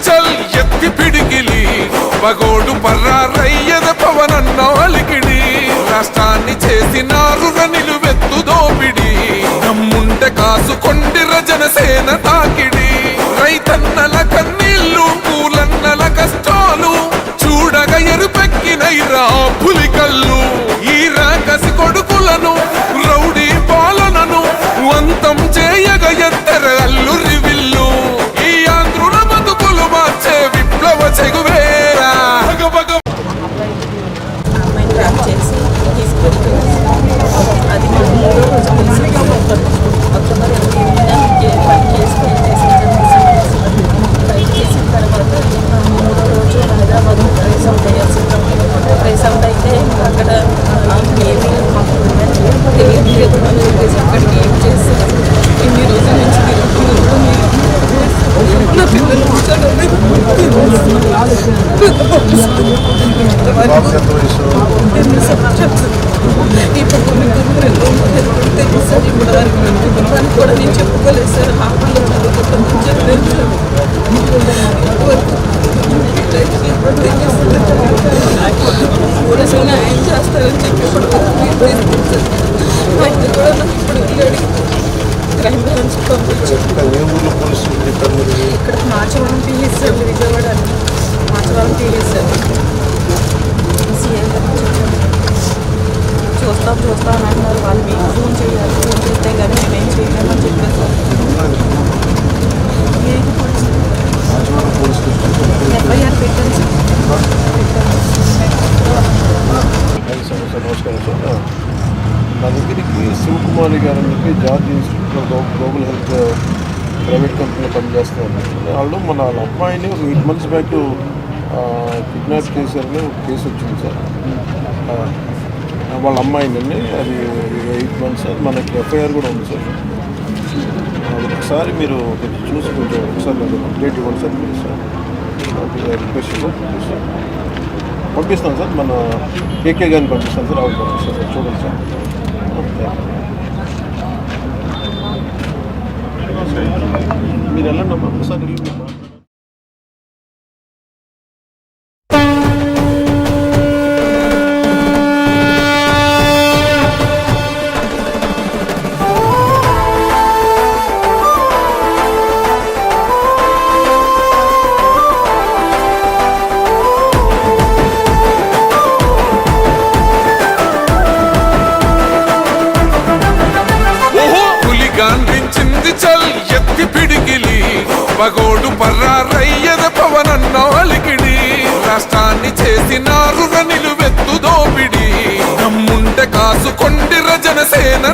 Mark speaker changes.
Speaker 1: చల్ ఎత్తి పిడికిలి పగోడు పర్రారయ్యద పవనన్న అలికిడి రాష్ట్రాన్ని చేసినారు నిలువెత్తు దోపిడి నమ్ముంటే కాసుకొండిర జనసేన తాకిడి రైతన్నల కన్నీళ్లు పూలన్నల కష్టాలు చూడగ ఎరుపెక్కినైరా పులికల్లు ఈ రాకసి కొడుకులను రౌడీ పాలనను అంతం చేయగ ఎత్తర అల్లు రివిల్లు ఈ ఆంధ్రుల బతుకులు మార్చే విప్లవ చెగువేరా
Speaker 2: అది చేసిన తర్వాత మూడో రోజు Hyderabad rice out rice out అయితే అక్కడ ఏమీ మాకు తెలియదు అని చెప్పేసి అక్కడికి ఏం చేసి ఇన్ని రోజుల నుంచి నా పిల్లలు ఇప్పుడు తెలుస్తుంది ఇప్పుడు వారికి కూడా నేను చెప్పుకోలేదు సార్ హాస్టల్లో చదువుకుంటామని చెప్పలేదు పోలీసులు న్యాయం చేస్తారని చెప్పి ఇప్పుడు ఆయన కూడా నాకు ఇప్పుడు వెళ్ళాడు క్రైమ్ బ్రాంచ్ పంపించి ఇక్కడ Machavaram PS sir Vijayawada Machavaram PS sir CM చూస్తాం అని అన్నారు వాళ్ళు మీకు ఫోన్ చేయాలి ఫోన్ చేస్తే కానీ మేమేం చేయలేమని చెప్పారు సార్ ఎఫ్ఐఆర్ పెట్టాను
Speaker 3: సార్ నమస్కారం సార్ నా దగ్గరికి శివకుమారి గారు అని చెప్పి George institute of global health private కంపెనీలో పనిచేస్తున్నారు. వాళ్ళు మన అమ్మాయిని ఒక 8 months బ్యాక్ కిడ్నాప్ చేశారని ఒక కేసు వచ్చింది సార్. వాళ్ళ అమ్మాయిని అది 8 months మనకి ఎఫ్ఐఆర్ కూడా ఉంది సార్. ఒకసారి మీరు చూసి కొంచెం ఒకసారి నాకు అప్డేట్ ఇవ్వండి sir please sir. Request sir పంపిస్తాను సార్. మన కేకే గారిని పంపిస్తాను సార్. ఆవిడ పంపిస్తాను సార్. చూడండి సార్. మీరు వెళ్ళండి అమ్మా ఒకసారి వెళ్ళి
Speaker 1: చల్ ఎత్తి పిడికిలి పగోడు పర్రారయ్యద పవనన్న అలికిడి రాష్ట్రాన్ని చేసినారు నిలువెత్తు దోపిడి నమ్ముంటే కాసుకొండిర జనసేన